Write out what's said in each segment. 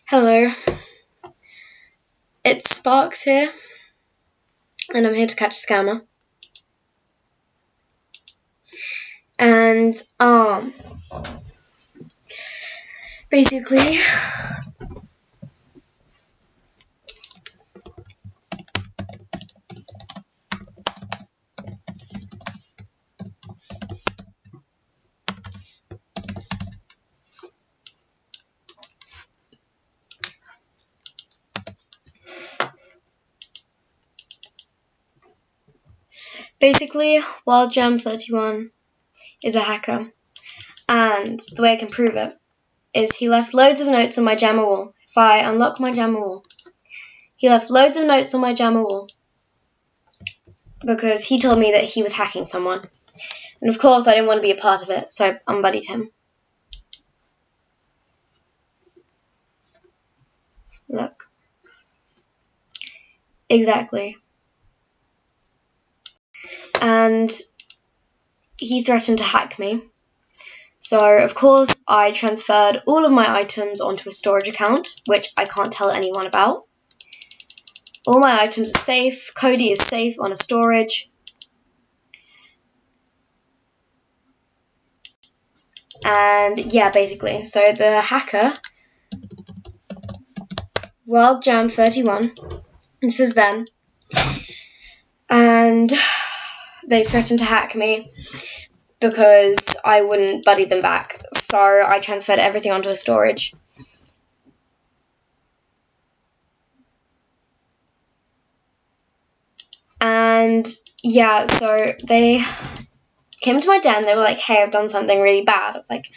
Hello, it's Sparks here, and I'm here to catch a scammer. And, basically, WildJam31 is a hacker, and the way I can prove it is he left loads of notes on my jammer wall. If I unlock my jammer wall, he left loads of notes on my jammer wall because he told me that he was hacking someone. And of course I didn't want to be a part of it, so I unbuddied him. Look. Exactly. And he threatened to hack me. So, of course, I transferred all of my items onto a storage account, which I can't tell anyone about. All my items are safe. Cody is safe on a storage. And, yeah, basically. So, the hacker, WildJam31, this is them. And they threatened to hack me because I wouldn't buddy them back. So I transferred everything onto a storage. And yeah, so they came to my den. They were like, hey, I've done something really bad. I was like,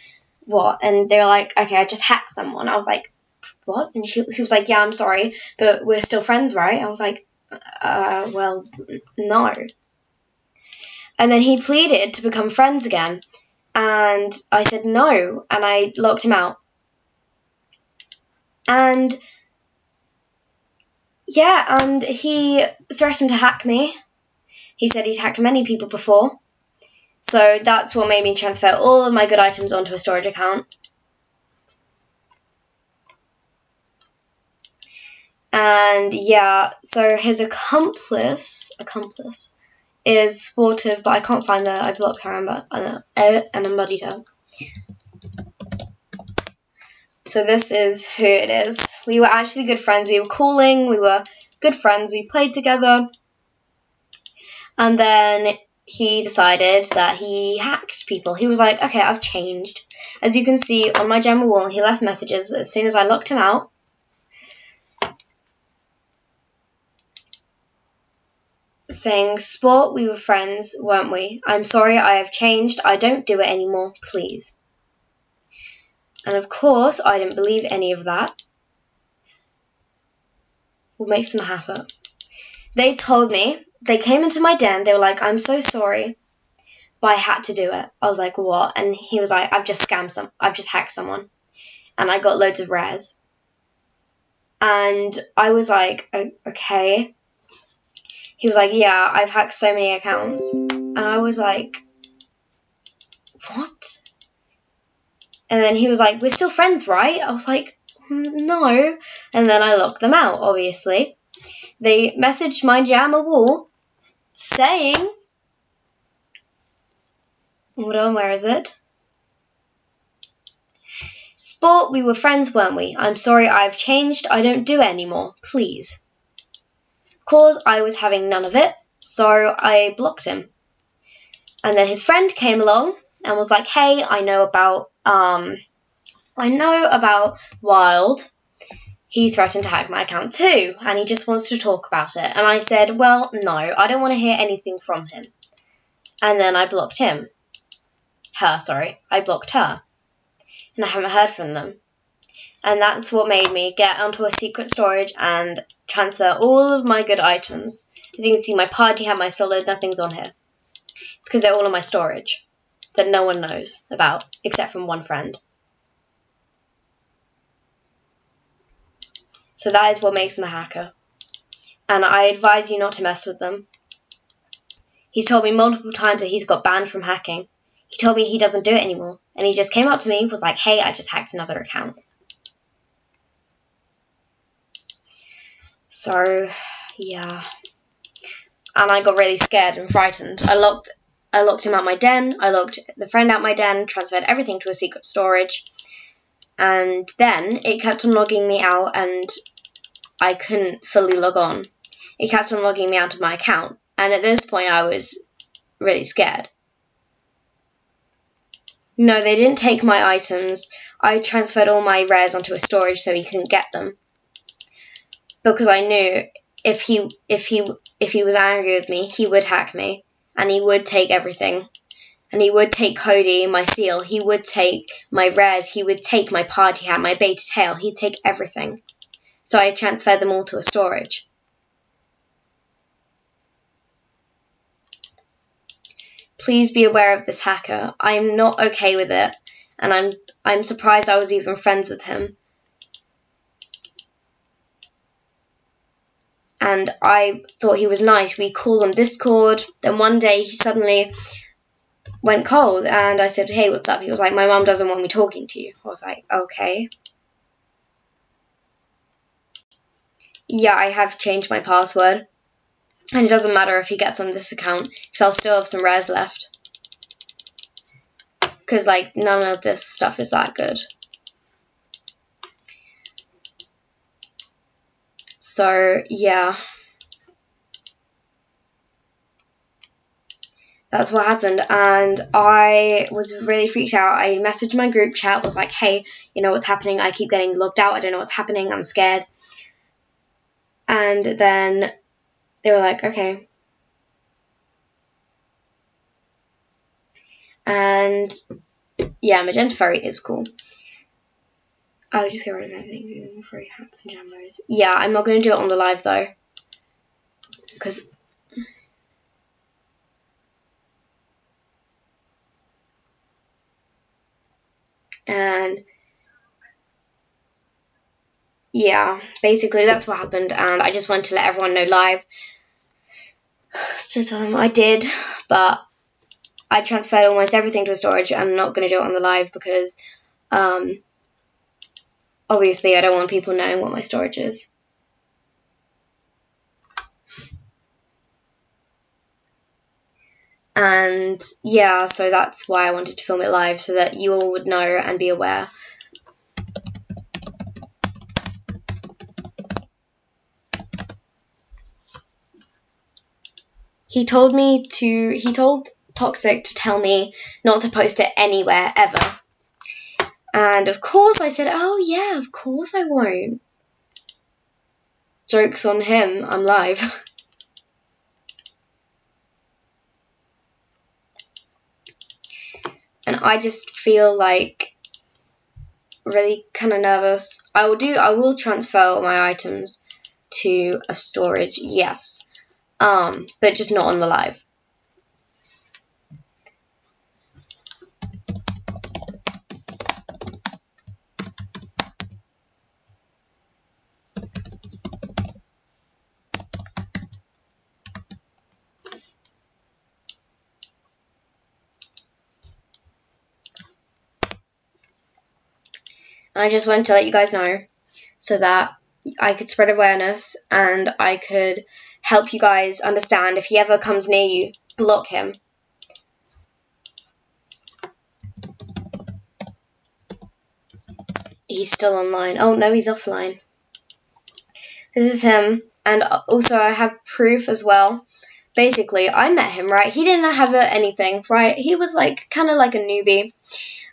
what? And they were like, okay, I just hacked someone. I was like, what? And he was like, yeah, I'm sorry, but we're still friends, right? I was like, well, no. And then he pleaded to become friends again. And I said no, and I locked him out. And yeah, and he threatened to hack me. He said he'd hacked many people before. So that's what made me transfer all of my good items onto a storage account. And yeah, so his accomplice is Sportive, but I can't find her. I blocked her and unbuddied her. So this is who it is. We were actually good friends. We were calling. We were good friends. We played together. And then he decided that he hacked people. He was like, okay, I've changed. As you can see on my jammer wall, he left messages as soon as I locked him out. Saying, Sport, we were friends, weren't we? I'm sorry, I have changed. I don't do it anymore, please. And of course, I didn't believe any of that. What makes them happy? They told me, they came into my den, they were like, I'm so sorry, but I had to do it. I was like, what? And he was like, I've just hacked someone. And I got loads of rares. And I was like, okay. He was like, yeah, I've hacked so many accounts. And I was like, what? And then he was like, we're still friends, right? I was like, no. And then I locked them out, obviously. They messaged my jammer wall saying, hold on, where is it? Sport, we were friends, weren't we? I'm sorry, I've changed. I don't do it anymore. Please. Of course, I was having none of it, so I blocked him. And then his friend came along and was like, hey, I know about Wild. He threatened to hack my account too, and he just wants to talk about it. And I said, well, no, I don't want to hear anything from him. And then I blocked him. I blocked her. And I haven't heard from them. And that's what made me get onto a secret storage and transfer all of my good items. As you can see, my party hat, my solid, nothing's on here. It's because they're all in my storage that no one knows about, except from one friend. So that is what makes them a hacker. And I advise you not to mess with them. He's told me multiple times that he's got banned from hacking. He told me he doesn't do it anymore. And he just came up to me and was like, hey, I just hacked another account. So, yeah. And I got really scared and frightened. I locked him out my den, I locked the friend out my den, transferred everything to a secret storage, and then it kept on logging me out and I couldn't fully log on. It kept on logging me out of my account, and at this point I was really scared. No, they didn't take my items. I transferred all my rares onto a storage so he couldn't get them. Because I knew if he was angry with me, he would hack me. And he would take everything. And he would take Cody, my seal. He would take my rares. He would take my party hat, my beta tail. He'd take everything. So I transferred them all to a storage. Please be aware of this hacker. I'm not okay with it, and I'm surprised I was even friends with him. And I thought he was nice. We called on Discord. Then one day he suddenly went cold, and I said, "Hey, what's up?" He was like, "My mum doesn't want me talking to you." I was like, "Okay." Yeah, I have changed my password. And it doesn't matter if he gets on this account, because I'll still have some rares left. Because, like, none of this stuff is that good. So, yeah. That's what happened. And I was really freaked out. I messaged my group chat, was like, "Hey, you know what's happening? I keep getting logged out. I don't know what's happening. I'm scared." And then they were like, "Okay." And yeah, Magenta Furry is cool. I'll just get rid of everything. Free hats and jambos. Yeah, I'm not going to do it on the live though. Because and yeah, basically that's what happened, and I just wanted to let everyone know live. So tell them I did, but I transferred almost everything to a storage. I'm not going to do it on the live because obviously I don't want people knowing what my storage is. And yeah, so that's why I wanted to film it live, so that you all would know and be aware. He told Toxic to tell me not to post it anywhere ever. And of course I said, "Oh yeah, of course I won't." Joke's on him, I'm live. And I just feel like really kind of nervous. I will transfer all my items to a storage, yes. But just not on the live. And I just wanted to let you guys know so that I could spread awareness and I could help you guys understand. If he ever comes near you, block him. He's still online. Oh no, he's offline. This is him. And also I have proof as well. Basically, I met him, right? He didn't have anything, right? He was like kind of like a newbie.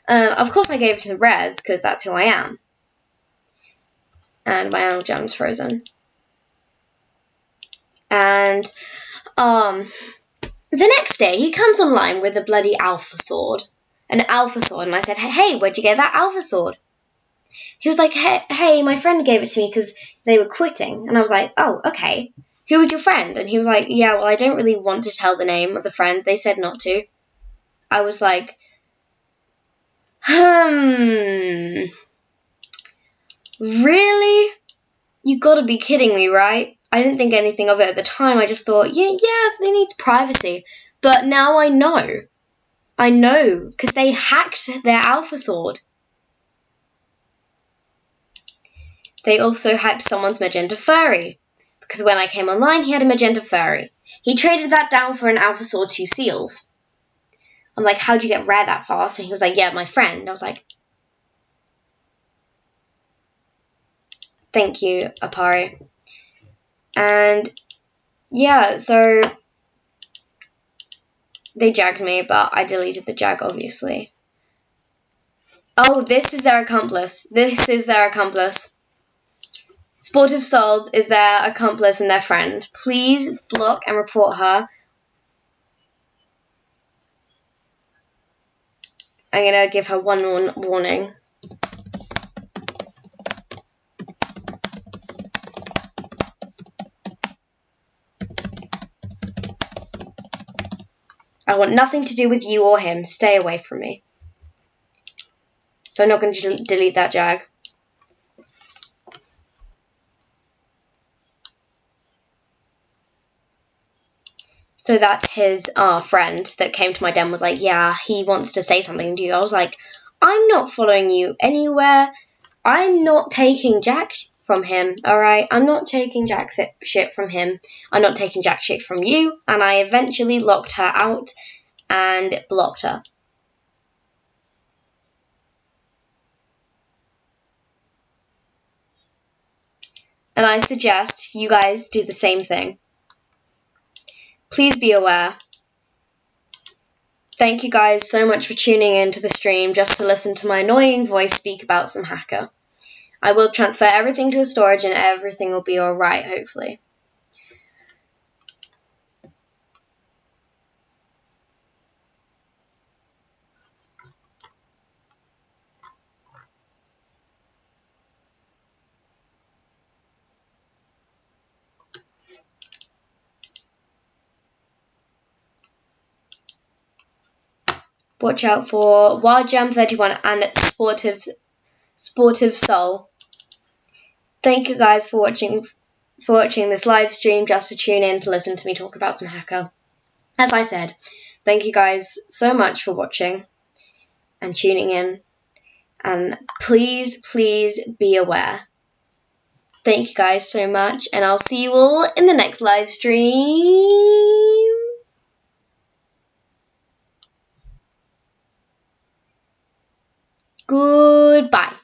Of course I gave him rares because that's who I am. And my animal gem's frozen. And the next day he comes online with a bloody alpha sword. An alpha sword. And I said, "Hey, where'd you get that alpha sword?" He was like, hey, my friend gave it to me because they were quitting. And I was like, "Oh, okay. Who was your friend?" And he was like, "Yeah, well, I don't really want to tell the name of the friend. They said not to." I was like, really? You gotta be kidding me, right? I didn't think anything of it at the time. I just thought, yeah, they need privacy. But now I know. I know, because they hacked their alpha sword. They also hacked someone's Magenta Furry, because when I came online, he had a magenta furry. He traded that down for an Alpha Sword 2 Seals. I'm like, how'd you get rare that fast? And he was like, yeah, my friend. I was like, thank you, Apari. And yeah, so they jagged me, but I deleted the jag, obviously. Oh, this is their accomplice. This is their accomplice. Sportive Souls is their accomplice and their friend. Please block and report her. I'm going to give her one warning. I want nothing to do with you or him. Stay away from me. So I'm not going to delete that jag. So that's his friend that came to my den, was like, yeah, he wants to say something to you. I was like, I'm not following you anywhere. I'm not taking jack from him, alright? I'm not taking jack shit from him. I'm not taking jack shit from you. And I eventually locked her out and blocked her. And I suggest you guys do the same thing. Please be aware. Thank you guys so much for tuning in to the stream just to listen to my annoying voice speak about some hacker. I will transfer everything to a storage and everything will be alright, hopefully. Watch out for Wild Jam 31 and Sportive Soul. Thank you guys for watching this live stream just to tune in to listen to me talk about some hacker. As I said, thank you guys so much for watching and tuning in. And please, please be aware. Thank you guys so much, and I'll see you all in the next live stream. Goodbye.